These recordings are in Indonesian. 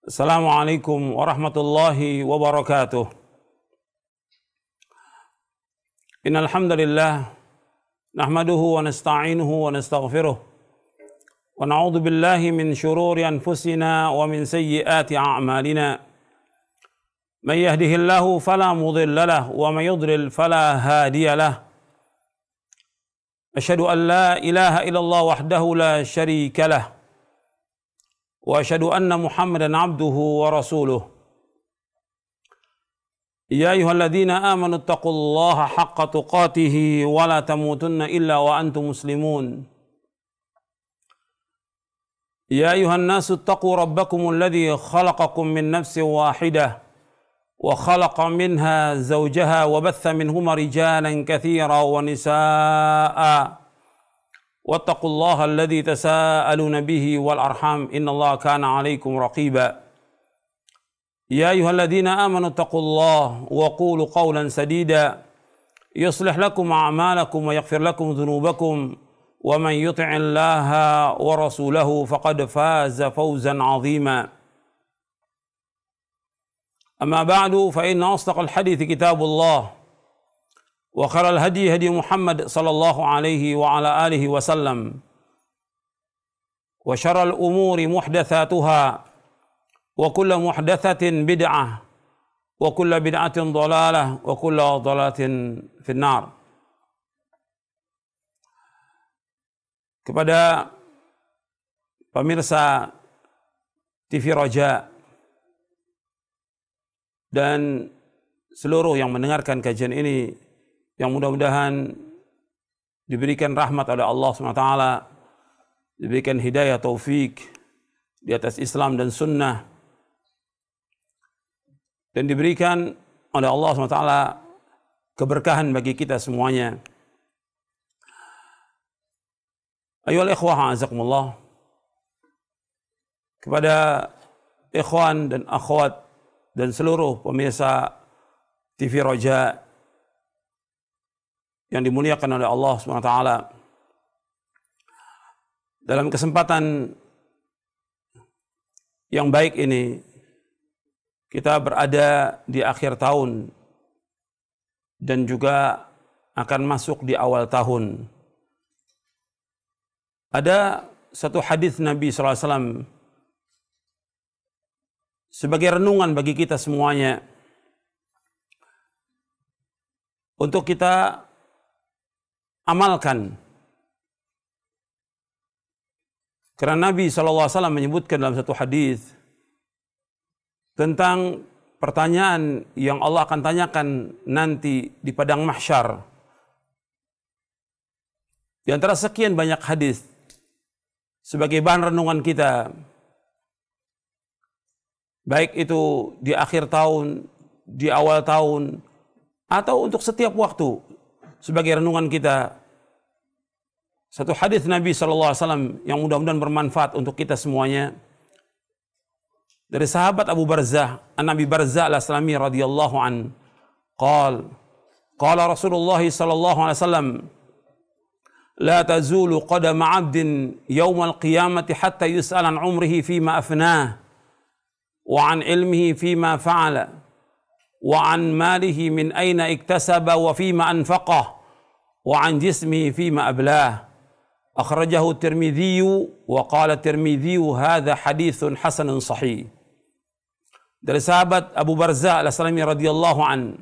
Assalamualaikum warahmatullahi wabarakatuh. Innal hamdalillah nahmaduhu wa nasta'inuhu wa nastaghfiruh wa na'udzu billahi min shururi anfusina wa min sayyiati a'malina. Man yahdihillahu fala mudilla lahu wa man yudlil fala hadiya lahu. Asyhadu an la ilaha illallah wahdahu la syarika lahu. Wa asyhadu anna Muhammadan abduhu wa rasuluh. Ya ayyuhalladzina amanu taqullaha haqqa tuqatih wa la tamutunna illa wa antum muslimun. Ya ayyuhan nasu taqu rabbakumul ladzi khalaqakum min nafsin wahidah wa khalaqa minha zawjaha wa batha minhuma rijalan katsiran wa nisaa'a. واتقوا الله الذي تساءلون به والأرحام إن الله كان عليكم رقيبا يا أيها الذين آمنوا اتقوا الله وقولوا قولا سديدا يصلح لكم أعمالكم ويغفر لكم ذنوبكم ومن يطع الله ورسوله فقد فاز فوزا عظيما أما بعد فإن أصدق الحديث كتاب الله وخير الهدي هدي محمد صلى الله عليه وعلى آله وسلم وشر الأمور محدثاتها وكل محدثة بدعة وكل بدعة ضلالة وكل ضلالة في النار. Kepada pemirsa TV Raja dan seluruh yang mendengarkan kajian ini, yang mudah-mudahan diberikan rahmat oleh Allah SWT, diberikan hidayah taufik di atas Islam dan sunnah, dan diberikan oleh Allah SWT keberkahan bagi kita semuanya. Ayyuhal ikhwah a'azakumullah, kepada ikhwan dan akhwat dan seluruh pemirsa TV Raja yang dimuliakan oleh Allah SWT, dalam kesempatan yang baik ini kita berada di akhir tahun dan juga akan masuk di awal tahun. Ada satu hadis Nabi SAW sebagai renungan bagi kita semuanya untuk kita amalkan. Karena Nabi SAW menyebutkan dalam satu hadis tentang pertanyaan yang Allah akan tanyakan nanti di padang mahsyar. Di antara sekian banyak hadis sebagai bahan renungan kita, baik itu di akhir tahun, di awal tahun, atau untuk setiap waktu sebagai renungan kita, satu hadis Nabi SAW yang mudah-mudahan bermanfaat untuk kita semuanya, dari sahabat Abu Barzah, An-Nabi Barzah al-Aslami radhiyallahu an, qala Rasulullah sallallahu alaihi wasallam, la tazulu qadama 'abdin yawmal qiyamati hatta yus'al an umrihi fima afnah wa an ilmihi fima fa'ala wa an malihi min aina iktasaba wa fima anfaqah wa an jismihi fima ablah. Akhrajahu Tirmidzi wa qala Tirmidzi hadza haditsun hasanun sahih. Dari sahabat Abu Barzah al-Aslami radhiyallahu an,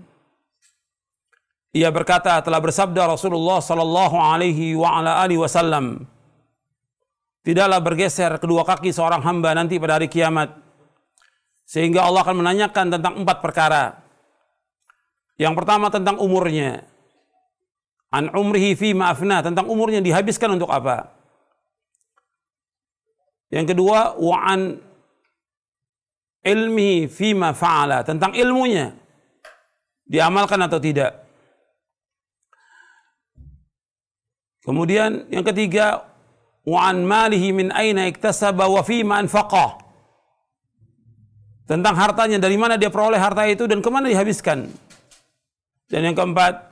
ia berkata, telah bersabda Rasulullah sallallahu alaihi wa ala alihi wasallam, tidaklah bergeser kedua kaki seorang hamba nanti pada hari kiamat sehingga Allah akan menanyakan tentang 4 perkara. Yang pertama tentang umurnya, an umrihi fima afna, tentang umurnya dihabiskan untuk apa. Yang kedua, wa an ilmihi fima fa'ala, tentang ilmunya diamalkan atau tidak. Kemudian yang ketiga, wa an malihi min aina iktasaba wa fima anfaqah, tentang hartanya, dari mana dia peroleh harta itu dan kemana dihabiskan. Dan yang keempat,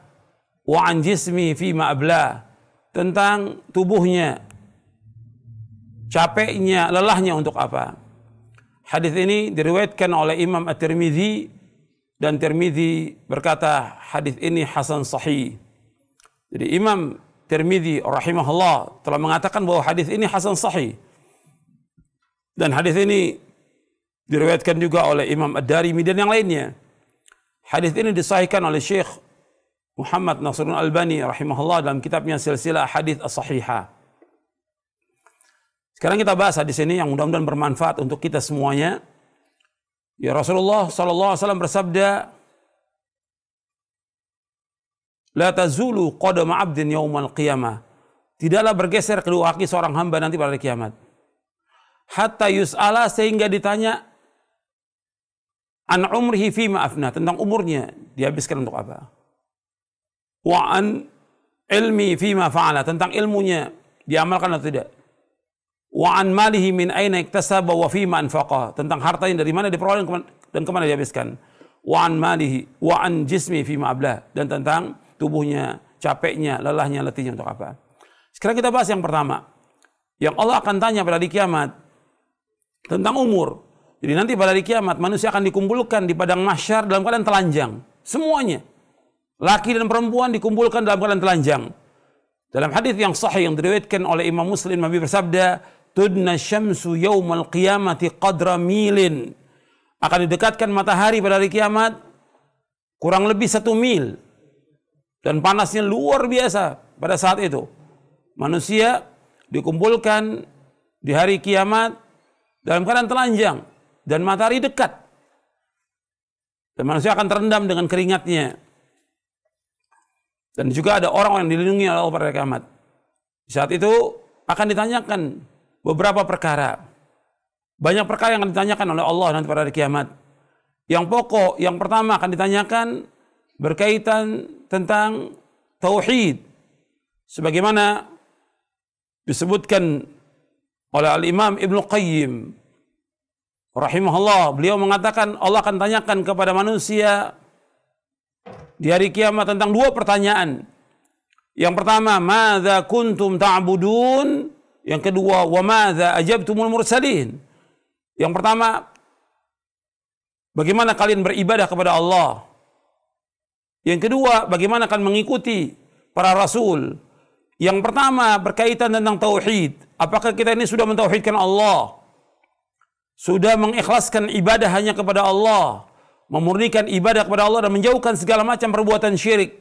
wa an jismi fima abla, tentang tubuhnya, capeknya, lelahnya untuk apa. Hadis ini diriwayatkan oleh Imam At-Tirmidzi dan Tirmidzi berkata hadis ini hasan sahih. Jadi Imam Tirmidzi rahimahullah telah mengatakan bahwa hadis ini hasan sahih. Dan hadis ini diriwayatkan juga oleh Imam Ad-Darimi dan yang lainnya. Hadis ini disahihkan oleh Syekh Muhammad Nasiruddin Albani rahimahullah dalam kitabnya Silsilah Hadits As-Sahihah. Sekarang kita bahas hadis ini yang mudah-mudahan bermanfaat untuk kita semuanya. Ya, Rasulullah sallallahu alaihi wasallam bersabda, "La tazulu qadama 'abdin yaumal qiyamah." Tidaklah bergeser kedua kaki seorang hamba nanti pada hari kiamat. Hatta yus'ala, sehingga ditanya an umrihi fima afna, tentang umurnya dihabiskan untuk apa. Wa an ilmi fima fa'ala, tentang ilmunya diamalkan atau tidak. Wa an malihi min aina iktasaba wa fima anfaqa, tentang hartanya dari mana diperoleh dan kemana dihabiskan. Wa an malihi wa an jismi fima ablah, dan tentang tubuhnya, capeknya, lelahnya, letihnya untuk apa. Sekarang kita bahas yang pertama. Yang Allah akan tanya pada hari kiamat tentang umur. Jadi nanti pada hari kiamat manusia akan dikumpulkan di padang mahsyar dalam keadaan telanjang. Semuanya. Laki dan perempuan dikumpulkan dalam keadaan telanjang. Dalam hadis yang sahih yang diriwayatkan oleh Imam Muslim, Nabi bersabda, "Tudna syamsu yaumal qiyamati qadra milin." Akan didekatkan matahari pada hari kiamat kurang lebih 1 mil. Dan panasnya luar biasa pada saat itu. Manusia dikumpulkan di hari kiamat dalam keadaan telanjang dan matahari dekat. Dan manusia akan terendam dengan keringatnya. Dan juga ada orang yang dilindungi oleh Allah pada hari kiamat. Di saat itu akan ditanyakan beberapa perkara. Banyak perkara yang akan ditanyakan oleh Allah nanti pada hari kiamat. Yang pokok, yang pertama akan ditanyakan berkaitan tentang tauhid. Sebagaimana disebutkan oleh Al-Imam Ibnu Qayyim rahimahullah, beliau mengatakan Allah akan tanyakan kepada manusia di hari kiamat tentang 2 pertanyaan. Yang pertama, madza kuntum ta'budun? Yang kedua, wa madza ajabtumul mursalin? Yang pertama, bagaimana kalian beribadah kepada Allah? Yang kedua, bagaimana kalian mengikuti para rasul? Yang pertama berkaitan tentang tauhid. Apakah kita ini sudah mentauhidkan Allah? Sudah mengikhlaskan ibadah hanya kepada Allah, memurnikan ibadah kepada Allah dan menjauhkan segala macam perbuatan syirik?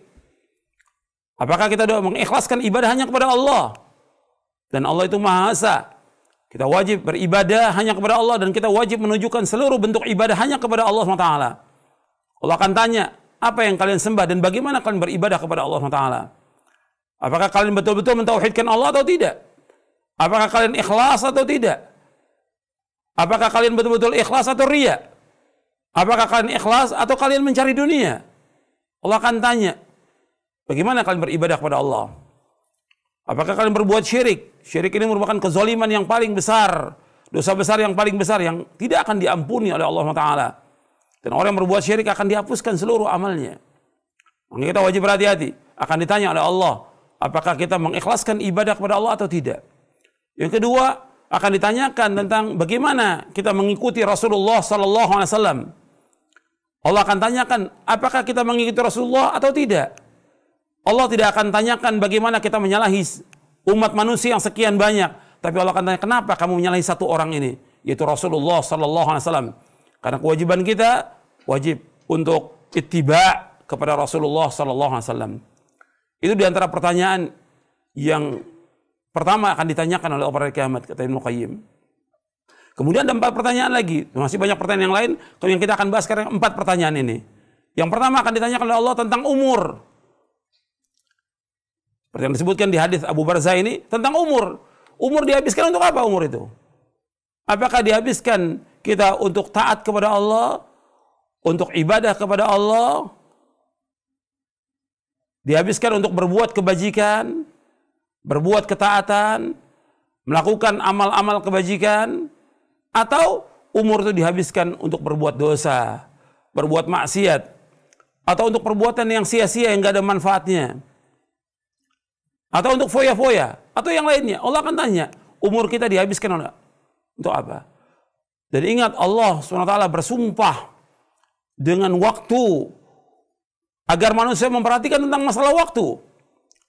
Apakah kita sudah mengikhlaskan ibadah hanya kepada Allah? Dan Allah itu Maha Esa. Kita wajib beribadah hanya kepada Allah dan kita wajib menunjukkan seluruh bentuk ibadah hanya kepada Allah SWT. Allah akan tanya, apa yang kalian sembah dan bagaimana kalian beribadah kepada Allah SWT? Apakah kalian betul-betul mentauhidkan Allah atau tidak? Apakah kalian ikhlas atau tidak? Apakah kalian betul-betul ikhlas atau riya? Apakah kalian ikhlas atau kalian mencari dunia? Allah akan tanya, bagaimana kalian beribadah kepada Allah? Apakah kalian berbuat syirik? Syirik ini merupakan kezaliman yang paling besar, dosa besar yang paling besar yang tidak akan diampuni oleh Allah Taala. Dan orang yang berbuat syirik akan dihapuskan seluruh amalnya. Maka kita wajib berhati-hati. Akan ditanya oleh Allah, apakah kita mengikhlaskan ibadah kepada Allah atau tidak? Yang kedua, akan ditanyakan tentang bagaimana kita mengikuti Rasulullah sallallahu alaihi wasallam. Allah akan tanyakan, apakah kita mengikuti Rasulullah atau tidak? Allah tidak akan tanyakan bagaimana kita menyalahi umat manusia yang sekian banyak, tapi Allah akan tanya, kenapa kamu menyalahi satu orang ini, yaitu Rasulullah sallallahu alaihi wasallam? Karena kewajiban kita wajib untuk ittiba kepada Rasulullah sallallahu alaihi wasallam. Itu diantara pertanyaan yang pertama akan ditanyakan oleh pada kiamat, kata Ibnu Qayyim. Kemudian ada 4 pertanyaan lagi, masih banyak pertanyaan yang lain. Kalau yang kita akan bahas sekarang 4 pertanyaan ini. Yang pertama akan ditanyakan oleh Allah tentang umur. Seperti yang disebutkan di hadis Abu Barzah ini tentang umur. Umur dihabiskan untuk apa umur itu? Apakah dihabiskan kita untuk taat kepada Allah, untuk ibadah kepada Allah, dihabiskan untuk berbuat kebajikan, berbuat ketaatan, melakukan amal-amal kebajikan, atau umur itu dihabiskan untuk berbuat dosa, berbuat maksiat, atau untuk perbuatan yang sia-sia yang gak ada manfaatnya, atau untuk foya-foya, atau yang lainnya. Allah akan tanya, umur kita dihabiskan untuk apa? Dan ingat, Allah SWT bersumpah dengan waktu agar manusia memperhatikan tentang masalah waktu.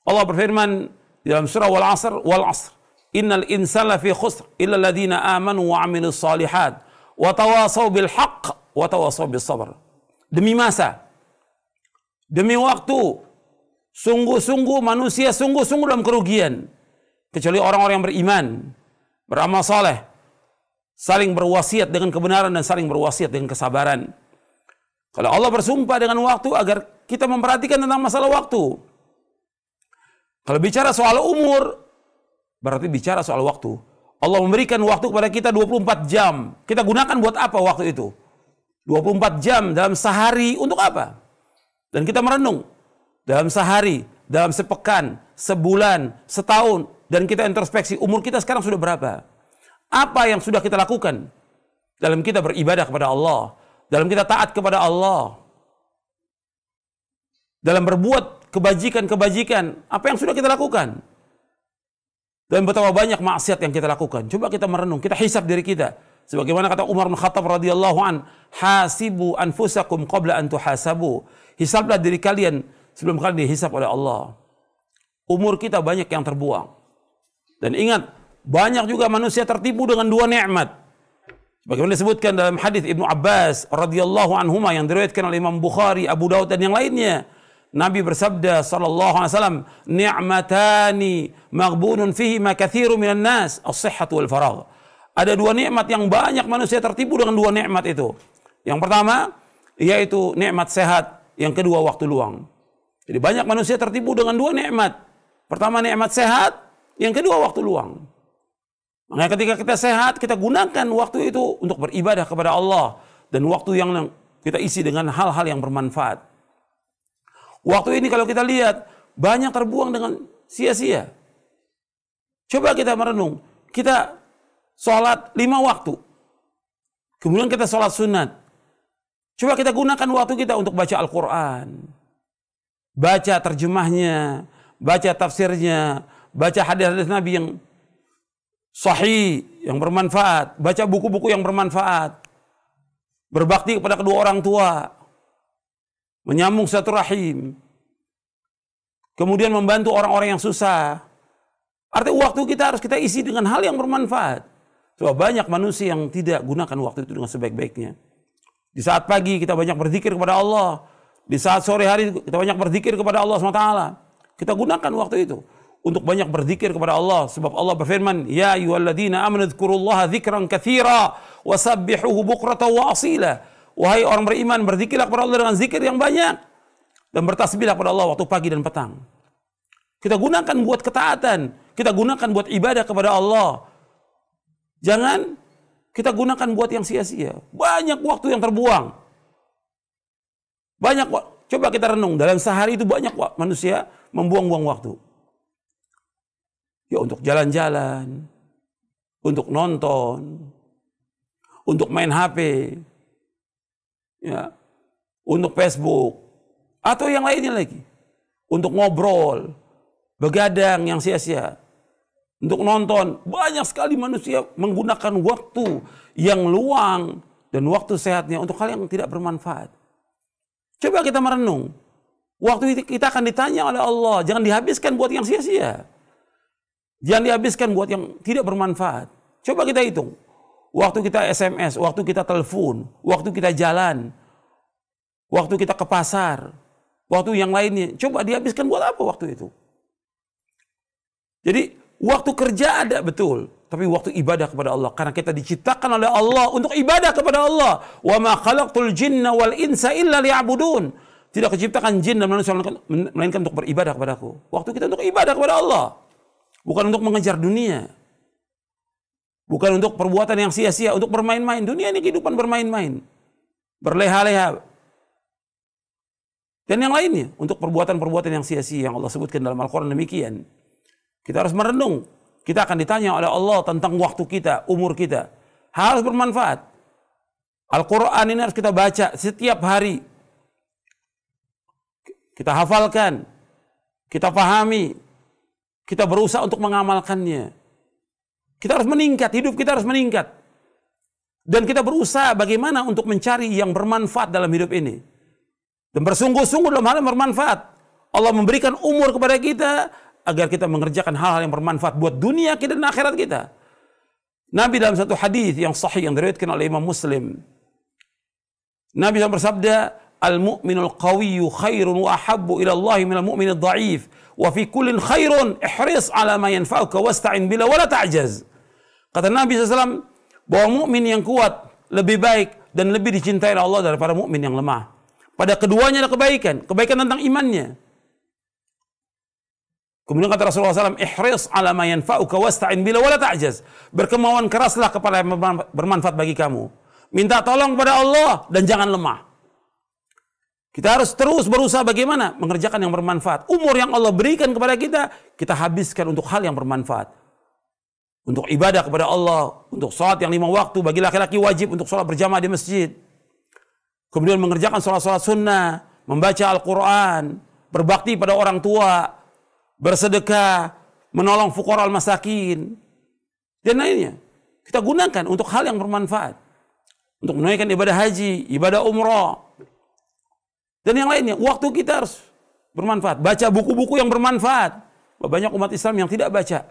Allah berfirman di dalam surah wal asr, innal insana fi khusr illa alladziina aamanu wa 'amilus shalihat wa tawasaw bil haqq wa tawasaw bis sabr. Demi masa, demi waktu, sungguh-sungguh manusia sungguh-sungguh dalam kerugian, kecuali orang-orang yang beriman, beramal saleh, saling berwasiat dengan kebenaran dan saling berwasiat dengan kesabaran. Kalau Allah bersumpah dengan waktu agar kita memperhatikan tentang masalah waktu. Kalau bicara soal umur, berarti bicara soal waktu. Allah memberikan waktu kepada kita 24 jam. Kita gunakan buat apa waktu itu? 24 jam dalam sehari untuk apa? Dan kita merenung. Dalam sehari, dalam sepekan, sebulan, setahun. Dan kita introspeksi, umur kita sekarang sudah berapa? Apa yang sudah kita lakukan dalam kita beribadah kepada Allah? Dalam kita taat kepada Allah? Dalam berbuat kebajikan-kebajikan, apa yang sudah kita lakukan? Dan betapa banyak maksiat yang kita lakukan. Coba kita merenung, kita hisab diri kita. Sebagaimana kata Umar bin Khattab radhiyallahu an, hasibu anfusakum qabla an tuhasabu. Hisablah diri kalian sebelum kalian dihisab oleh Allah. Umur kita banyak yang terbuang. Dan ingat, banyak juga manusia tertipu dengan dua nikmat. Sebagaimana disebutkan dalam hadis Ibnu Abbas radhiyallahu anhuma yang diriwayatkan oleh Imam Bukhari, Abu Daud dan yang lainnya. Nabi bersabda sallallahu alaihi wasallam, ni'matani maghbunun fihi ma katsirun minan nas, as-sihhatu wal faragh. Ada dua nikmat yang banyak manusia tertipu dengan dua nikmat itu. Yang pertama yaitu nikmat sehat, yang kedua waktu luang. Jadi banyak manusia tertipu dengan dua nikmat. Pertama nikmat sehat, yang kedua waktu luang. Makanya ketika kita sehat, kita gunakan waktu itu untuk beribadah kepada Allah, dan waktu yang kita isi dengan hal-hal yang bermanfaat. Waktu ini kalau kita lihat banyak terbuang dengan sia-sia. Coba kita merenung, kita sholat 5 waktu, kemudian kita sholat sunat. Coba kita gunakan waktu kita untuk baca Al-Quran, baca terjemahnya, baca tafsirnya, baca hadis-hadis Nabi yang sahih, yang bermanfaat, baca buku-buku yang bermanfaat, berbakti kepada kedua orang tua, menyambung silaturahim, kemudian membantu orang-orang yang susah. Artinya waktu kita harus kita isi dengan hal yang bermanfaat. Sebab banyak manusia yang tidak gunakan waktu itu dengan sebaik-baiknya. Di saat pagi kita banyak berzikir kepada Allah, di saat sore hari kita banyak berzikir kepada Allah SWT. Kita gunakan waktu itu untuk banyak berzikir kepada Allah. Sebab Allah berfirman, ya ayyuhalladzina amanu dzkurullaha dzikran katsira wasabbihuhu bukratan wa asila. Wahai orang beriman, berzikirlah kepada Allah dengan zikir yang banyak, dan bertasbihlah kepada Allah waktu pagi dan petang. Kita gunakan buat ketaatan, kita gunakan buat ibadah kepada Allah. Jangan kita gunakan buat yang sia-sia. Banyak waktu yang terbuang. Coba kita renung, dalam sehari itu banyak manusia membuang-buang waktu. Ya untuk jalan-jalan, untuk nonton, untuk main HP, ya, untuk Facebook, atau yang lainnya lagi, untuk ngobrol, begadang yang sia-sia, untuk nonton. Banyak sekali manusia menggunakan waktu yang luang dan waktu sehatnya untuk hal yang tidak bermanfaat. Coba kita merenung, waktu kita akan ditanya oleh Allah, jangan dihabiskan buat yang sia-sia, jangan dihabiskan buat yang tidak bermanfaat. Coba kita hitung, waktu kita SMS, waktu kita telepon, waktu kita jalan, waktu kita ke pasar, waktu yang lainnya. Coba dihabiskan buat apa waktu itu? Jadi waktu kerja ada betul, tapi waktu ibadah kepada Allah. Karena kita diciptakan oleh Allah untuk ibadah kepada Allah. Wa ma khalaqtul jinna wal insa illa liya'budun. Tidak diciptakan jin dan manusia melainkan untuk beribadah kepadaku. Waktu kita untuk ibadah kepada Allah, bukan untuk mengejar dunia. Bukan untuk perbuatan yang sia-sia, untuk bermain-main. Dunia ini kehidupan bermain-main, berleha-leha, dan yang lainnya, untuk perbuatan-perbuatan yang sia-sia yang Allah sebutkan dalam Al-Quran demikian. Kita harus merenung. Kita akan ditanya oleh Allah tentang waktu kita, umur kita. Harus bermanfaat. Al-Quran ini harus kita baca setiap hari. Kita hafalkan, kita pahami, kita berusaha untuk mengamalkannya. Kita harus meningkat, hidup kita harus meningkat. Dan kita berusaha bagaimana untuk mencari yang bermanfaat dalam hidup ini. Dan bersungguh-sungguh dalam hal yang bermanfaat. Allah memberikan umur kepada kita agar kita mengerjakan hal-hal yang bermanfaat buat dunia kita dan akhirat kita. Nabi dalam satu hadis yang sahih yang diriwayatkan oleh Imam Muslim, Nabi SAW bersabda, "Al-mu'minul qawiyyu khairun wa ahabbu ila Allah minal mu'minid dha'if, wa fi kullin khairun ihris ala ma yanfa'uka wasta'in bila wa la ta'jaz." Kata Nabi SAW bahwa mukmin yang kuat lebih baik dan lebih dicintai oleh Allah daripada mukmin yang lemah. Pada keduanya ada kebaikan, kebaikan tentang imannya. Kemudian kata Rasulullah SAW, ihris ala ma yanfa'uka wasta'in bila wa la ta'jaz. Berkemauan keraslah kepada yang bermanfaat bagi kamu. Minta tolong kepada Allah dan jangan lemah. Kita harus terus berusaha bagaimana mengerjakan yang bermanfaat. Umur yang Allah berikan kepada kita, kita habiskan untuk hal yang bermanfaat. Untuk ibadah kepada Allah, untuk sholat yang 5 waktu, bagi laki-laki wajib untuk sholat berjamaah di masjid. Kemudian mengerjakan sholat-sholat sunnah, membaca Al-Quran, berbakti pada orang tua, bersedekah, menolong fuqara al-masakin, dan lainnya. Kita gunakan untuk hal yang bermanfaat. Untuk menunaikan ibadah haji, ibadah umrah, dan yang lainnya. Waktu kita harus bermanfaat. Baca buku-buku yang bermanfaat. Banyak umat Islam yang tidak baca.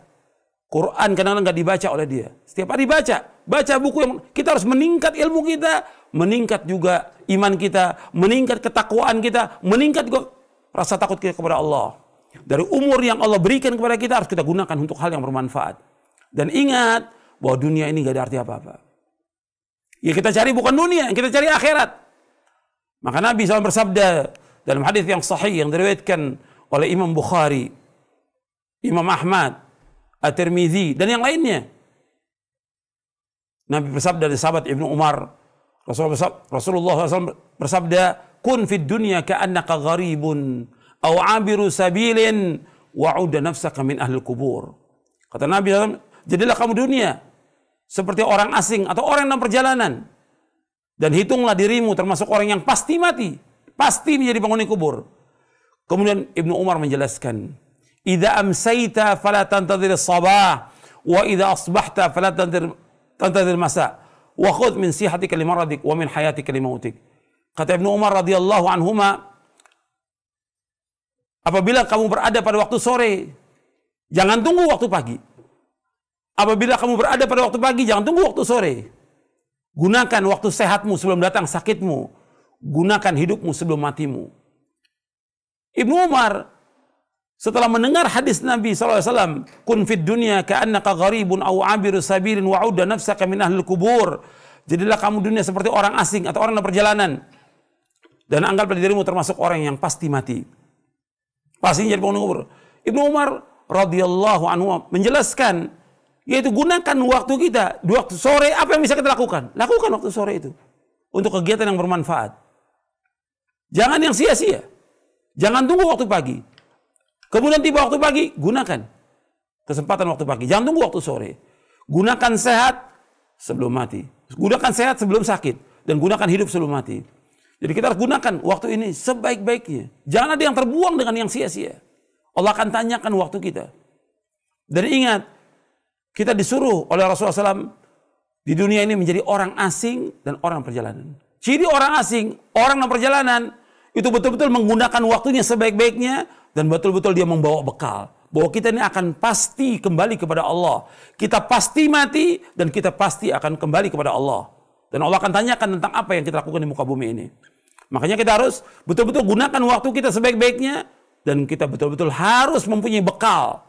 Quran kadang-kadang nggak dibaca oleh dia. Setiap hari baca. Baca buku yang kita harus meningkat ilmu kita, meningkat juga iman kita, meningkat ketakwaan kita, meningkat juga rasa takut kita kepada Allah. Dari umur yang Allah berikan kepada kita harus kita gunakan untuk hal yang bermanfaat. Dan ingat bahwa dunia ini gak ada arti apa-apa. Ya kita cari bukan dunia, kita cari akhirat. Maka Nabi SAW bersabda dalam hadis yang sahih yang diriwayatkan oleh Imam Bukhari, Imam Ahmad, At-Tirmidzi dan yang lainnya. Nabi bersabda dari sahabat Ibnu Umar, Rasulullah SAW bersabda, "Kun fid dunya ka'annaka gharibun aw 'abiru sabilin wa'udda nafsaka min ahlil kubur." Kata Nabi SAW, jadilah kamu dunia seperti orang asing atau orang dalam perjalanan, dan hitunglah dirimu termasuk orang yang pasti mati, pasti menjadi penghuni kubur. Kemudian Ibnu Umar menjelaskan, "Idza amsayta fala tantadhir as-sabah wa idza asbahta fala tantadhir masa wa khudh min sihatika limaradik wa min hayatika limautik." Kata Ibnu Umar radhiyallahu anhuma, apabila kamu berada pada waktu sore, jangan tunggu waktu pagi. Apabila kamu berada pada waktu pagi, jangan tunggu waktu sore. Gunakan waktu sehatmu sebelum datang sakitmu. Gunakan hidupmu sebelum matimu. Ibnu Umar setelah mendengar hadis Nabi SAW, "Kun fid dunya ka'annaka gharibun aw 'abiru sabilin wa'udda nafsaka min ahlil kubur." Jadilah kamu dunia seperti orang asing atau orang dalam perjalanan, dan anggaplah dirimu termasuk orang yang pasti mati. Pasti jadi penghuni kubur. Ibnu Umar radhiyallahu anhu menjelaskan, yaitu gunakan waktu kita di waktu sore. Apa yang bisa kita lakukan? Lakukan waktu sore itu untuk kegiatan yang bermanfaat. Jangan yang sia-sia. Jangan tunggu waktu pagi. Kemudian tiba waktu pagi, gunakan kesempatan waktu pagi. Jangan tunggu waktu sore. Gunakan sehat sebelum mati. Gunakan sehat sebelum sakit. Dan gunakan hidup sebelum mati. Jadi kita harus gunakan waktu ini sebaik-baiknya. Jangan ada yang terbuang dengan yang sia-sia. Allah akan tanyakan waktu kita. Dan ingat, kita disuruh oleh Rasulullah SAW di dunia ini menjadi orang asing dan orang perjalanan. Ciri orang asing, orang dalam perjalanan, itu betul-betul menggunakan waktunya sebaik-baiknya dan betul-betul dia membawa bekal. Bahwa kita ini akan pasti kembali kepada Allah. Kita pasti mati dan kita pasti akan kembali kepada Allah. Dan Allah akan tanyakan tentang apa yang kita lakukan di muka bumi ini. Makanya kita harus betul-betul gunakan waktu kita sebaik-baiknya dan kita betul-betul harus mempunyai bekal.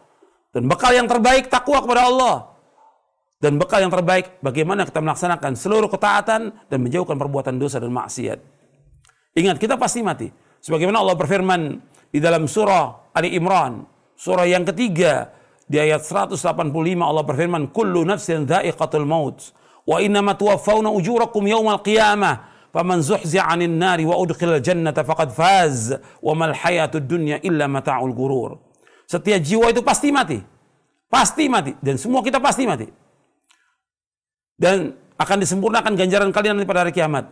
Dan bekal yang terbaik takwa kepada Allah. Dan bekal yang terbaik bagaimana kita melaksanakan seluruh ketaatan dan menjauhkan perbuatan dosa dan maksiat. Ingat, kita pasti mati. Sebagaimana Allah berfirman di dalam surah Ali Imran, surah yang ketiga, di ayat 185 Allah berfirman, "Kullu nafsin dha'iqatul maut, wa innama tuwaffawna ujurakum yawmal qiyamah, faman zuhzi'a 'anil nari wa udkhilal jannata faqad faz, wa mal hayatud dunya illa mata'ul ghurur." Setiap jiwa itu pasti mati. Pasti mati. Dan semua kita pasti mati. Dan akan disempurnakan ganjaran kalian pada hari kiamat.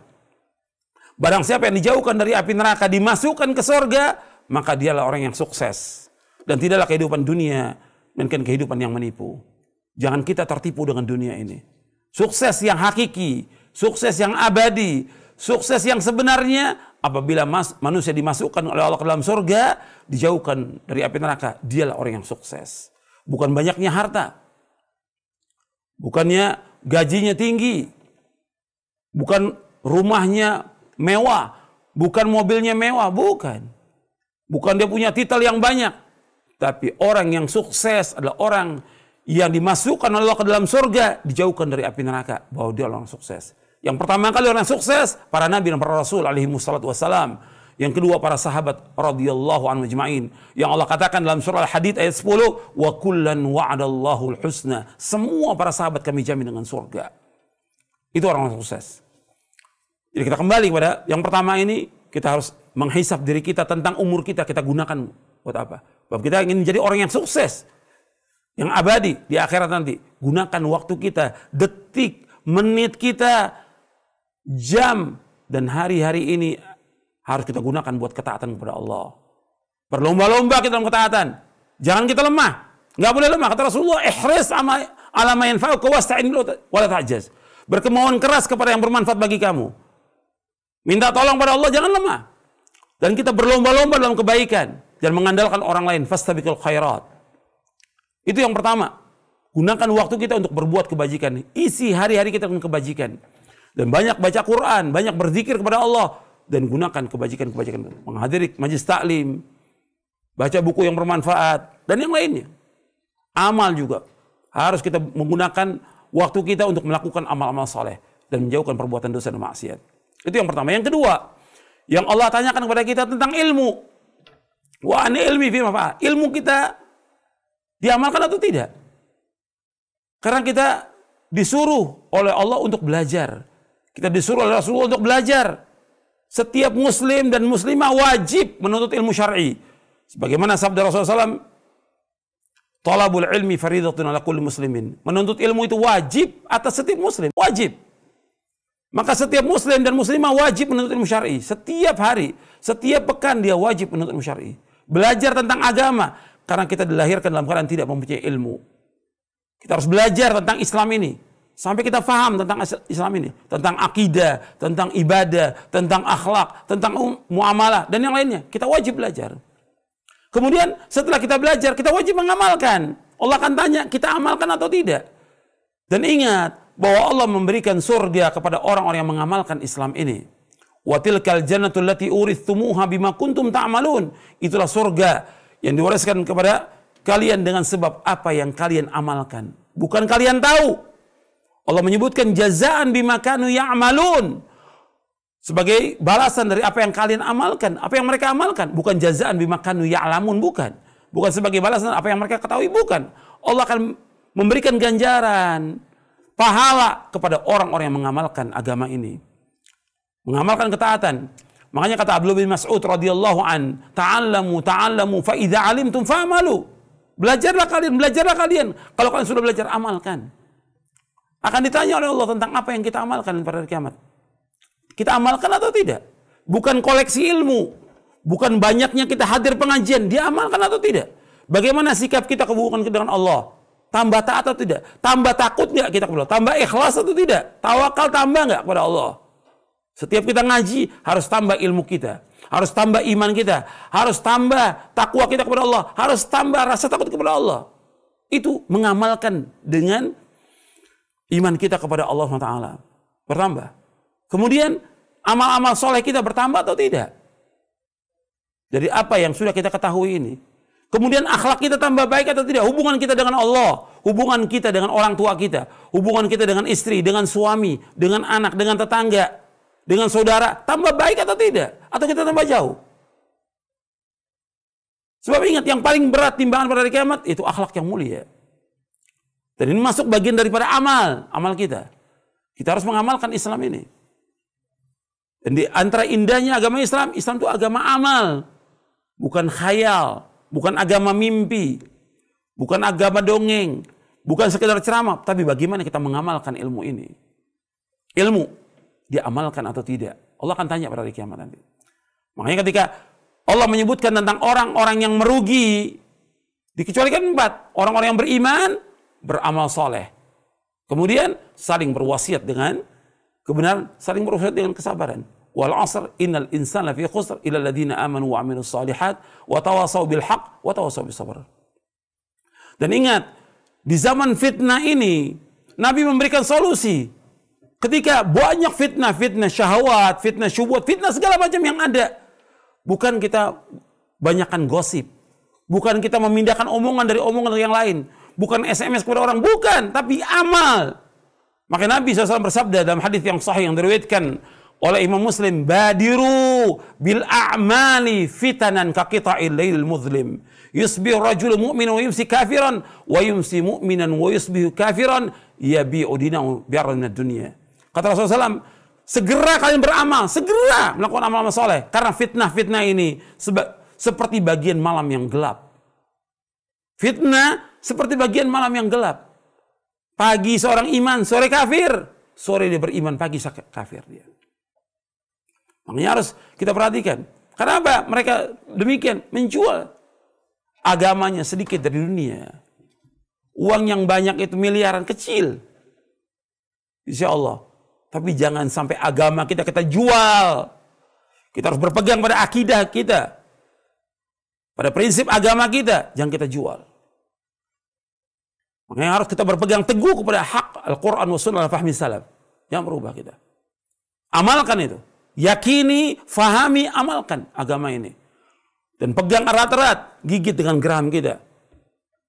Barang siapa yang dijauhkan dari api neraka, dimasukkan ke surga, maka dialah orang yang sukses. Dan tidaklah kehidupan dunia, melainkan kehidupan yang menipu. Jangan kita tertipu dengan dunia ini. Sukses yang hakiki, sukses yang abadi, sukses yang sebenarnya apabila manusia dimasukkan oleh Allah ke dalam surga, dijauhkan dari api neraka, dialah orang yang sukses. Bukan banyaknya harta, bukannya gajinya tinggi, bukan rumahnya mewah, bukan mobilnya mewah, bukan dia punya titel yang banyak. Tapi orang yang sukses adalah orang yang dimasukkan oleh Allah ke dalam surga, dijauhkan dari api neraka, bahwa dia orang sukses. Yang pertama kali orang sukses, para nabi dan para rasul alaihi wassalatu wassalam. Yang kedua, para sahabat radhiyallahu anhum ajma'in. Yang Allah katakan dalam surah Al-Hadid ayat 10, wa kullan wa'adallahu al-husna. Semua para sahabat kami jamin dengan surga. Itu orang sukses. Jadi kita kembali kepada yang pertama ini, kita harus menghisap diri kita tentang umur kita gunakan buat apa? Bahwa kita ingin menjadi orang yang sukses, yang abadi di akhirat nanti. Gunakan waktu kita, detik, menit kita, jam, dan hari-hari ini harus kita gunakan buat ketaatan kepada Allah. Berlomba-lomba kita dalam ketaatan. Jangan kita lemah. Nggak boleh lemah. Kata Rasulullah, ihris ala ma yanfa'uka wasta'in wala ta'jaz. Berkemauan keras kepada yang bermanfaat bagi kamu. Minta tolong pada Allah, jangan lemah. Dan kita berlomba-lomba dalam kebaikan. Dan mengandalkan orang lain. Fastabiqul khairat. Itu yang pertama. Gunakan waktu kita untuk berbuat kebajikan. Isi hari-hari kita dengan kebajikan. Dan banyak baca Quran. Banyak berzikir kepada Allah. Dan gunakan kebajikan-kebajikan. Menghadiri majlis taklim. Baca buku yang bermanfaat. Dan yang lainnya. Amal juga. Harus kita menggunakan waktu kita untuk melakukan amal-amal saleh. Dan menjauhkan perbuatan dosa dan maksiat. Itu yang pertama. Yang kedua. Yang Allah tanyakan kepada kita tentang ilmu. Wa an ilmi fi mafa. Ilmu kita diamalkan atau tidak? Karena kita disuruh oleh Allah untuk belajar. Kita disuruh oleh Rasulullah untuk belajar. Setiap muslim dan muslimah wajib menuntut ilmu syar'i. Sebagaimana sabda Rasulullah SAW, talabul ilmi faridatun ala kulli muslimin. Menuntut ilmu itu wajib atas setiap muslim. Wajib. Maka setiap muslim dan muslimah wajib menuntut ilmu syar'i. Setiap hari, setiap pekan dia wajib menuntut ilmu syar'i. Belajar tentang agama. Karena kita dilahirkan dalam keadaan tidak mempunyai ilmu. Kita harus belajar tentang Islam ini. Sampai kita faham tentang Islam ini. Tentang akidah, tentang ibadah, tentang akhlak, tentang muamalah, dan yang lainnya. Kita wajib belajar. Kemudian setelah kita belajar, kita wajib mengamalkan. Allah akan tanya, kita amalkan atau tidak. Dan ingat, bahwa Allah memberikan surga kepada orang-orang yang mengamalkan Islam ini. Wa tilkal jannatu allati urithumuha bima kuntum ta'malun. Itulah surga yang diwariskan kepada kalian dengan sebab apa yang kalian amalkan. Bukan kalian tahu. Allah menyebutkan jazaan bima kanu ya'malun. Sebagai balasan dari apa yang kalian amalkan. Apa yang mereka amalkan. Bukan jazaan bima kanu ya'lamun. Bukan. Bukan sebagai balasan apa yang mereka ketahui. Bukan. Allah akan memberikan ganjaran, pahala kepada orang-orang yang mengamalkan agama ini. Mengamalkan ketaatan. Makanya kata Abdullah bin Mas'ud radhiyallahu an, ta'allamu fa idza 'alimtum fa'malu. Belajarlah kalian. Kalau kalian sudah belajar, amalkan. Akan ditanya oleh Allah tentang apa yang kita amalkan pada hari kiamat. Kita amalkan atau tidak? Bukan koleksi ilmu, bukan banyaknya kita hadir pengajian, dia amalkan atau tidak? Bagaimana sikap kita hubungan dengan Allah? Tambah taat atau tidak? Tambah takut nggak kita kepada Allah? Tambah ikhlas atau tidak? Tawakal tambah nggak kepada Allah? Setiap kita ngaji harus tambah ilmu kita, harus tambah iman kita, harus tambah takwa kita kepada Allah, harus tambah rasa takut kepada Allah. Itu mengamalkan dengan iman kita kepada Allah SWT bertambah. Kemudian amal-amal soleh kita bertambah atau tidak? Jadi apa yang sudah kita ketahui ini. Kemudian akhlak kita tambah baik atau tidak? Hubungan kita dengan Allah, hubungan kita dengan orang tua kita, hubungan kita dengan istri, dengan suami, dengan anak, dengan tetangga, dengan saudara, tambah baik atau tidak? Atau kita tambah jauh? Sebab ingat, yang paling berat timbangan pada hari kiamat itu akhlak yang mulia. Dan ini masuk bagian daripada amal kita. Kita harus mengamalkan Islam ini. Dan di antara indahnya agama Islam itu agama amal. Bukan khayal, bukan agama mimpi, bukan agama dongeng, bukan sekedar ceramah, tapi bagaimana kita mengamalkan ilmu ini. Ilmu diamalkan atau tidak? Allah akan tanya pada hari kiamat nanti. Makanya ketika Allah menyebutkan tentang orang-orang yang merugi, dikecualikan 4. Orang-orang yang beriman, beramal soleh. Kemudian saling berwasiat dengan kebenaran saling berusaha dengan kesabaran. Wal 'asr innal insana lafi khusr illa alladziina aamanu wa 'amilus shalihat wa tawasaw bil haqq wa tawasaw bis sabr. Dan ingat, di zaman fitnah ini Nabi memberikan solusi. Ketika banyak fitnah syahwat, fitnah syubhat, fitnah segala macam yang ada. Bukan kita banyakkan gosip. Bukan kita memindahkan omongan dari omongan yang lain. Bukan SMS kepada orang, bukan. Tapi amal. Maka Nabi SAW bersabda dalam hadis yang sahih yang diriwayatkan oleh Imam Muslim, badiru bil a'mali fitanan ka qita'il lailil muzlim. Yusbihu rajulu mu'minan wa yumsi kafiran wa yumsi mu'minan wa yusbihu kafiran yabi'u dinahu bi'aradin dunya. Kata Rasulullah SAW, segera kalian beramal, segera melakukan amal-amal soleh. Karena fitnah ini seperti bagian malam yang gelap. Fitnah seperti bagian malam yang gelap. Pagi seorang iman, sore kafir. Sore dia beriman, pagi kafir dia. Makanya harus kita perhatikan. Karena apa? Mereka demikian menjual agamanya sedikit dari dunia. Uang yang banyak itu miliaran kecil. Insya Allah. Tapi jangan sampai agama kita jual. Kita harus berpegang pada akidah kita. Pada prinsip agama kita. Jangan kita jual. Makanya harus kita berpegang teguh kepada hak Al-Quran wa sunnah al-fahmi salaf. Jangan berubah kita. Amalkan itu. Yakini, fahami, amalkan agama ini. Dan pegang erat-erat. Gigit dengan geram kita.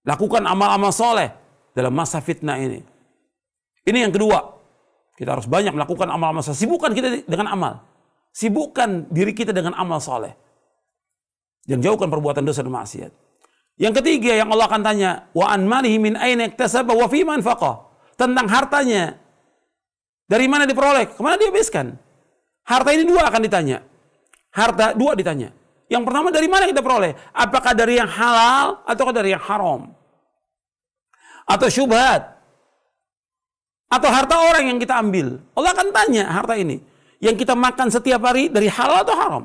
Lakukan amal-amal soleh dalam masa fitnah ini. Ini yang kedua. Kita harus banyak melakukan amal-amal soleh. Sibukkan kita dengan amal. Sibukkan diri kita dengan amal soleh. Dan jauhkan perbuatan dosa dan maksiat. Yang ketiga yang Allah akan tanya, wa an malihi min aina iktasaba wa fi ma anfaqa. Tentang hartanya. Dari mana diperoleh? Kemana dihabiskan? Harta ini dua akan ditanya. Harta dua ditanya. Yang pertama, dari mana kita peroleh? Apakah dari yang halal atau dari yang haram? Atau syubhat? Atau harta orang yang kita ambil? Allah akan tanya harta ini. Yang kita makan setiap hari dari halal atau haram?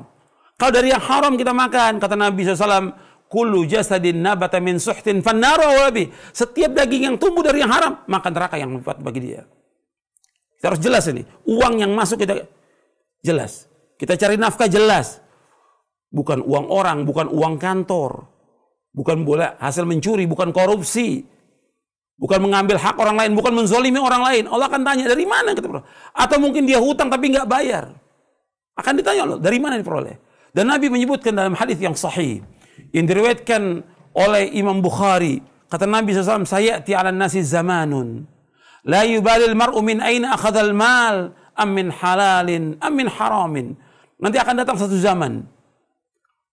Kalau dari yang haram kita makan, kata Nabi SAW, kullu jasadin nabata min suhtin fannaru awlabi. Setiap daging yang tumbuh dari yang haram, maka neraka yang membuat bagi dia. Kita harus jelas ini. Uang yang masuk kita jelas. Kita cari nafkah jelas. Bukan uang orang, bukan uang kantor. Bukan boleh hasil mencuri, bukan korupsi. Bukan mengambil hak orang lain, bukan menzolimi orang lain. Allah akan tanya dari mana kita peroleh. Atau mungkin dia hutang tapi nggak bayar. Akan ditanya Allah, dari mana diperoleh. Dan Nabi menyebutkan dalam hadis yang sahih. Yang diriwayatkan oleh Imam Bukhari. Kata Nabi SAW, sayati ala nasi zamanun. La yubalil mar'u min aina akhadhal mal. Am min halalin, am min haramin. Nanti akan datang satu zaman.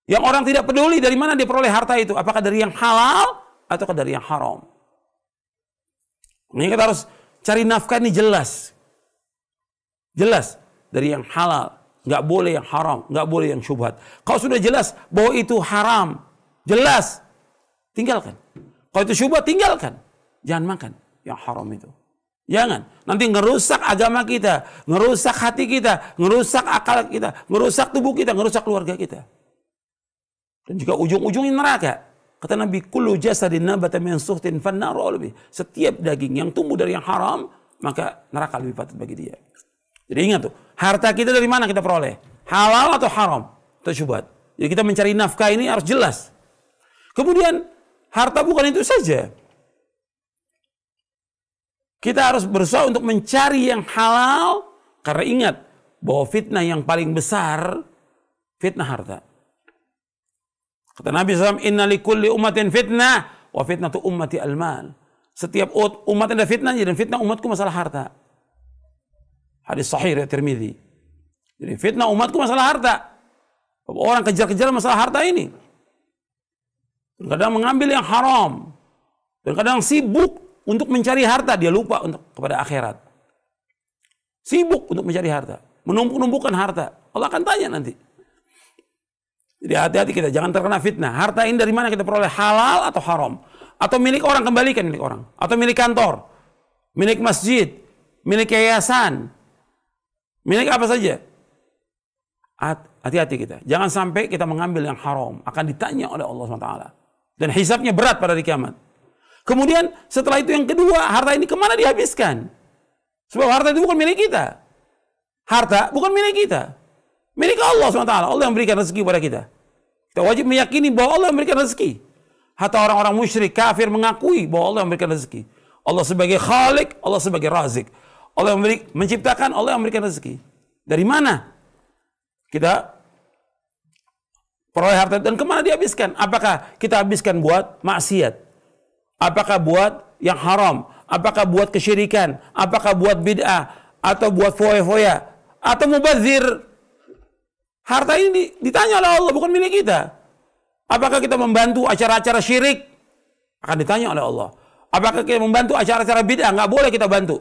Yang orang tidak peduli dari mana dia peroleh harta itu. Apakah dari yang halal atau dari yang haram. Ini kita harus cari nafkah ini jelas. Jelas. Dari yang halal. Nggak boleh yang haram. Nggak boleh yang syubhat. Kalau sudah jelas bahwa itu haram. Jelas. Tinggalkan. Kalau itu syubhat, tinggalkan. Jangan makan yang haram itu. Jangan. Nanti ngerusak agama kita. Ngerusak hati kita. Ngerusak akal kita. Ngerusak tubuh kita. Ngerusak keluarga kita. Dan juga ujung-ujungnya neraka. Kata Nabi, kullu jasadin nabata min suhtin fannaru awlabi. Setiap daging yang tumbuh dari yang haram, maka neraka lebih patut bagi dia. Jadi ingat tuh, harta kita dari mana kita peroleh? Halal atau haram? Atau syubhat. Jadi kita mencari nafkah ini harus jelas. Kemudian, harta bukan itu saja. Kita harus berusaha untuk mencari yang halal. Karena ingat, bahwa fitnah yang paling besar, fitnah harta. Kata Nabi SAW, inna likulli ummatin fitnah, wa fitnatu ummati al-mal. Setiap umat ada fitnahnya, dan fitnah umatku masalah harta. Hadis sahih riwayat Tirmidzi. Jadi fitnah umatku masalah harta. Orang kejar-kejar masalah harta ini. Dan kadang mengambil yang haram. Dan kadang sibuk untuk mencari harta, dia lupa untuk kepada akhirat. Sibuk untuk mencari harta. Menumpuk-numpukan harta. Allah akan tanya nanti. Jadi hati-hati kita, jangan terkena fitnah. Harta ini dari mana kita peroleh? Halal atau haram? Atau milik orang, kembalikan milik orang. Atau milik kantor, milik masjid, milik yayasan, milik apa saja. Hati-hati kita. Jangan sampai kita mengambil yang haram. Akan ditanya oleh Allah SWT. Dan hisabnya berat pada hari kiamat. Kemudian setelah itu yang kedua, harta ini kemana dihabiskan? Sebab harta itu bukan milik kita. Harta bukan milik kita. Milik Allah SWT. Allah yang berikan rezeki kepada kita. Kita wajib meyakini bahwa Allah yang memberikan rezeki. Hatta orang-orang musyrik kafir mengakui bahwa Allah yang memberikan rezeki. Allah sebagai Khalik, Allah sebagai Razik. Allah yang menciptakan, Allah yang memberikan rezeki. Dari mana kita peroleh harta dan kemana dihabiskan? Apakah kita habiskan buat maksiat? Apakah buat yang haram? Apakah buat kesyirikan? Apakah buat bid'ah? Atau buat foya-foya? Atau mubazir? Harta ini ditanya oleh Allah, bukan milik kita. Apakah kita membantu acara-acara syirik? Akan ditanya oleh Allah. Apakah kita membantu acara-acara bid'ah? Nggak boleh kita bantu.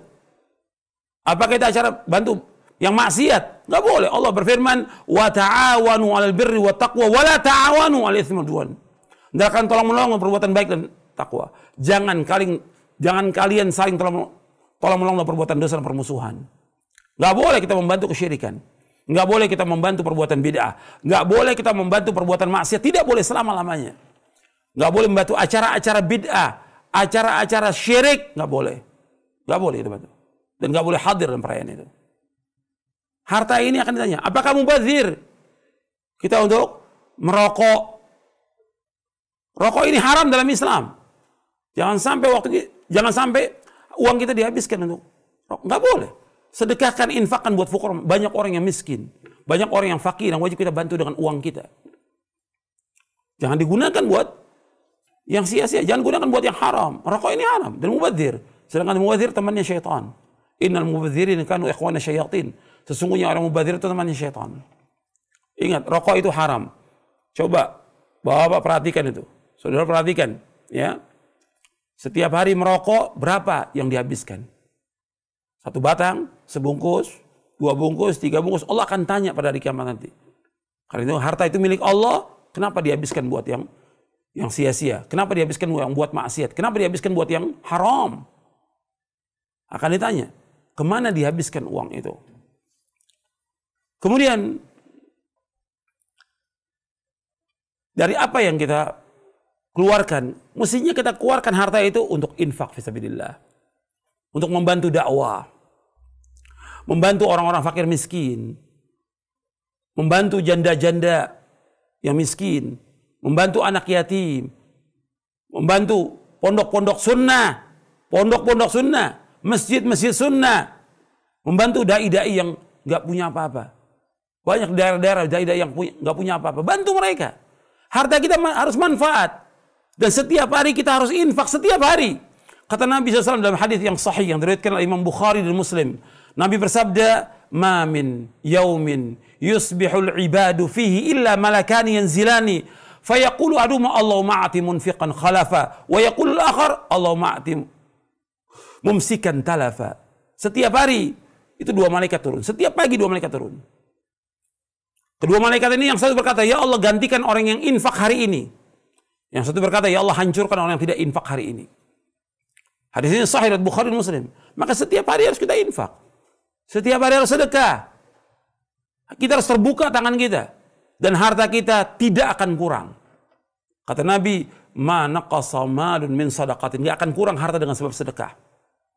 Apakah kita bantu yang maksiat? Nggak boleh. Allah berfirman, wa ta'awanu 'alal birri wat taqwa wa la ta'awanu 'alal itsmi wal 'udwan. Hendakkan tolong menolong perbuatan baik dan takwa. Jangan kalian saling tolong menolong perbuatan dosa dan permusuhan. Nggak boleh kita membantu kesyirikan. Nggak boleh kita membantu perbuatan bid'ah. Nggak boleh kita membantu perbuatan maksiat. Tidak boleh selama-lamanya. Nggak boleh membantu acara-acara bid'ah, acara-acara syirik. Nggak boleh. Nggak boleh itu bantu. Dan nggak boleh hadir dalam perayaan itu. Harta ini akan ditanya, apakah mubazir? Kita untuk merokok. Rokok ini haram dalam Islam. Jangan sampai uang kita dihabiskan untuk rokok. Nggak boleh. Sedekahkan, infakkan buat fuqara. Banyak orang yang miskin. Banyak orang yang fakir yang wajib kita bantu dengan uang kita. Jangan digunakan buat yang sia-sia. Jangan gunakan buat yang haram. Rokok ini haram dan mubazir. Sedangkan mubazir temannya syaitan. Innal mubadzirin kanu ikhwana syayatin. Sesungguhnya orang mubazir itu temannya syaitan. Ingat, rokok itu haram. Coba Bapak perhatikan itu. Saudara perhatikan, ya. Setiap hari merokok berapa yang dihabiskan? 1 batang, sebungkus, 2 bungkus, 3 bungkus. Allah akan tanya pada hari kiamat nanti. Karena itu harta itu milik Allah, kenapa dihabiskan buat yang sia-sia? Kenapa dihabiskan buat maksiat? Kenapa dihabiskan buat yang haram? Akan ditanya, kemana dihabiskan uang itu? Kemudian, dari apa yang kita keluarkan? Mestinya kita keluarkan harta itu untuk infak fisabilillah. Untuk membantu dakwah. Membantu orang-orang fakir miskin. Membantu janda-janda yang miskin. Membantu anak yatim. Membantu pondok-pondok sunnah. Pondok-pondok sunnah. Masjid-masjid sunnah. Membantu dai-dai yang nggak punya apa-apa. Banyak daerah-daerah dai-dai yang nggak punya apa-apa. Bantu mereka. Harta kita harus manfaat. Dan setiap hari kita harus infak. Setiap hari. Kata Nabi SAW dalam hadis yang sahih yang diriwayatkan oleh Imam Bukhari dan Muslim. Nabi bersabda, "Ma min yaumin yusbihul ibadu fihi illa malakani yanzilani fayaqulu aduma Allahumma a'ti munfiqan khalafa wa yaqulu al-akhar Allahumma a'ti mumsikan talafa." Setiap hari itu 2 malaikat turun. Setiap pagi 2 malaikat turun. Kedua malaikat ini yang satu berkata, "Ya Allah, gantikan orang yang infak hari ini." Yang satu berkata, "Ya Allah, hancurkan orang yang tidak infak hari ini." Hadis ini sahih riwayat Bukhari dan Muslim. Maka setiap hari harus kita infak. Setiap hari harus sedekah. Kita harus terbuka tangan kita. Dan harta kita tidak akan kurang. Kata Nabi, "Ma naqasa malun min sadaqatin." Nggak akan kurang harta dengan sebab sedekah.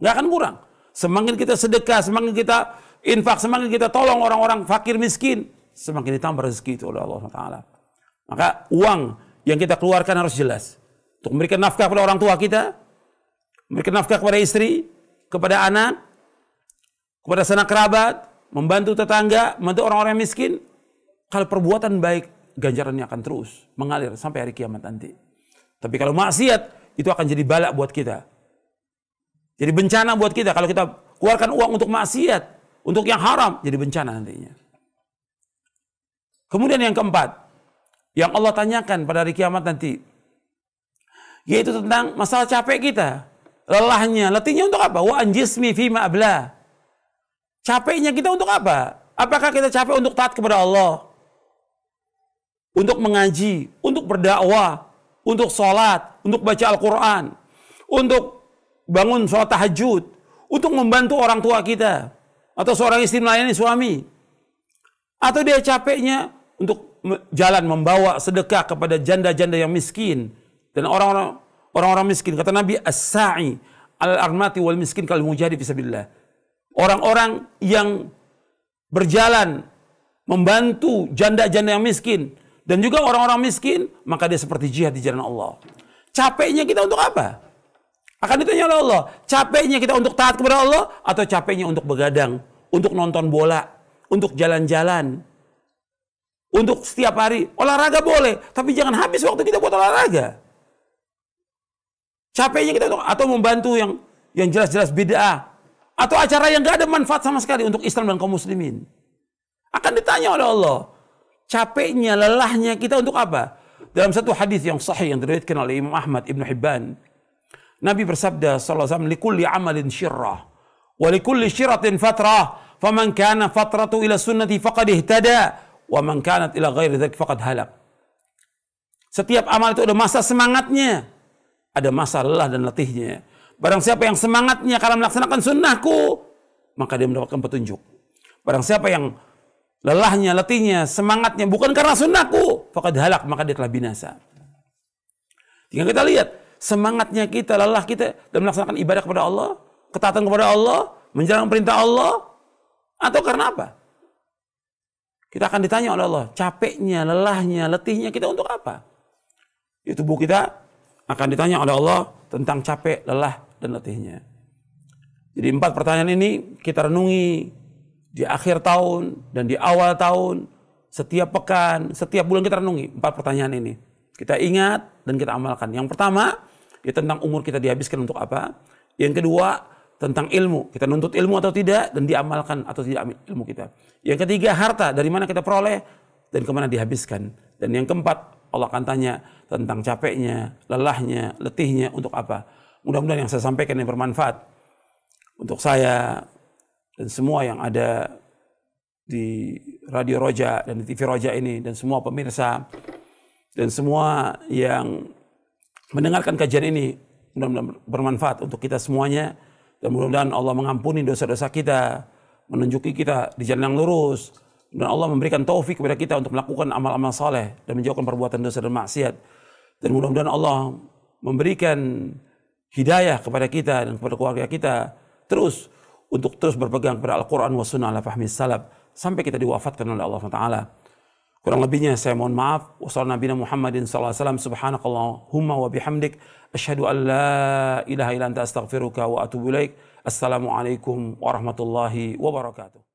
Nggak akan kurang. Semakin kita sedekah, semakin kita infak, semakin kita tolong orang-orang fakir miskin, semakin ditambah rezeki itu oleh Allah Taala. Maka uang yang kita keluarkan harus jelas. Untuk memberikan nafkah kepada orang tua kita, memberikan nafkah kepada istri, kepada anak, kepada sanak kerabat, membantu tetangga, membantu orang-orang miskin. Kalau perbuatan baik, ganjarannya akan terus mengalir sampai hari kiamat nanti. Tapi kalau maksiat, itu akan jadi balak buat kita. Jadi bencana buat kita. Kalau kita keluarkan uang untuk maksiat, untuk yang haram, jadi bencana nantinya. Kemudian yang keempat, yang Allah tanyakan pada hari kiamat nanti, yaitu tentang masalah capek kita. Lelahnya, letihnya untuk apa? Wa anjismi fima abla. Capeknya kita untuk apa? Apakah kita capek untuk taat kepada Allah? Untuk mengaji, untuk berdakwah, untuk sholat, untuk baca Al-Quran, untuk bangun sholat tahajud, untuk membantu orang tua kita, atau seorang istri melayani suami. Atau dia capeknya untuk jalan membawa sedekah kepada janda-janda yang miskin dan orang-orang miskin. Kata Nabi, "As-sa'i al-armati wal miskin kal mujahid fi sabilillah." Orang-orang yang berjalan membantu janda-janda yang miskin dan juga orang-orang miskin, maka dia seperti jihad di jalan Allah. Capeknya kita untuk apa? Akan ditanya oleh Allah, capeknya kita untuk taat kepada Allah atau capeknya untuk begadang, untuk nonton bola, untuk jalan-jalan, untuk setiap hari olahraga boleh, tapi jangan habis waktu kita buat olahraga. Capeknya kita untuk, atau membantu yang jelas-jelas bid'ah, atau acara yang gak ada manfaat sama sekali untuk Islam dan kaum muslimin. Akan ditanya oleh Allah, capeknya, lelahnya kita untuk apa? Dalam satu hadis yang sahih yang diriwayatkan oleh Imam Ahmad, Ibnu Hibban, Nabi bersabda sallallahu alaihi wasallam, "Likulli amalin syirrah wa likulli syirratin fatrah, faman kana fatratu ila sunnati faqad ihtada, wa man kanat ila ghairi dzalik faqad halak." Setiap amal itu ada masa semangatnya, ada masa lelah dan letihnya. Barang siapa yang semangatnya karena melaksanakan sunnahku, maka dia mendapatkan petunjuk. Barang siapa yang lelahnya, letihnya, semangatnya bukan karena sunnahku, faqad halak, maka dia telah binasa. Tinggal kita lihat semangatnya kita, lelah kita dalam melaksanakan ibadah kepada Allah, ketaatan kepada Allah, menjalankan perintah Allah, atau karena apa? Kita akan ditanya oleh Allah, capeknya, lelahnya, letihnya kita untuk apa? Ya, tubuh kita akan ditanya oleh Allah tentang capek, lelah, dan letihnya. Jadi 4 pertanyaan ini kita renungi di akhir tahun dan di awal tahun, setiap pekan, setiap bulan kita renungi 4 pertanyaan ini. Kita ingat dan kita amalkan. Yang pertama, ya tentang umur kita dihabiskan untuk apa. Yang kedua, tentang ilmu. Kita nuntut ilmu atau tidak, dan diamalkan atau tidak ilmu kita. Yang ketiga, harta. Dari mana kita peroleh dan kemana dihabiskan. Dan yang keempat, Allah akan tanya tentang capeknya, lelahnya, letihnya, untuk apa. Mudah-mudahan yang saya sampaikan yang bermanfaat untuk saya dan semua yang ada di Radio Roja dan di TV Roja ini, dan semua pemirsa dan semua yang mendengarkan kajian ini, mudah-mudahan bermanfaat untuk kita semuanya, dan mudah-mudahan Allah mengampuni dosa-dosa kita, menunjuki kita di jalan yang lurus, dan Allah memberikan taufik kepada kita untuk melakukan amal-amal saleh dan menjauhkan perbuatan dosa dan maksiat. Dan mudah-mudahan Allah memberikan hidayah kepada kita dan kepada keluarga kita untuk terus berpegang kepada Al-Quran wa sunnah ala fahmi salaf sampai kita diwafatkan oleh Allah Taala. Kurang lebihnya saya mohon maaf. Wassalamualaikum Muhammadin sallallahu alaihi wasallam. Subhanakallahumma wa bihamdik asyhadu an la ilaha illa anta astaghfiruka wa atubu ilaik. Assalamualaikum warahmatullahi wabarakatuh.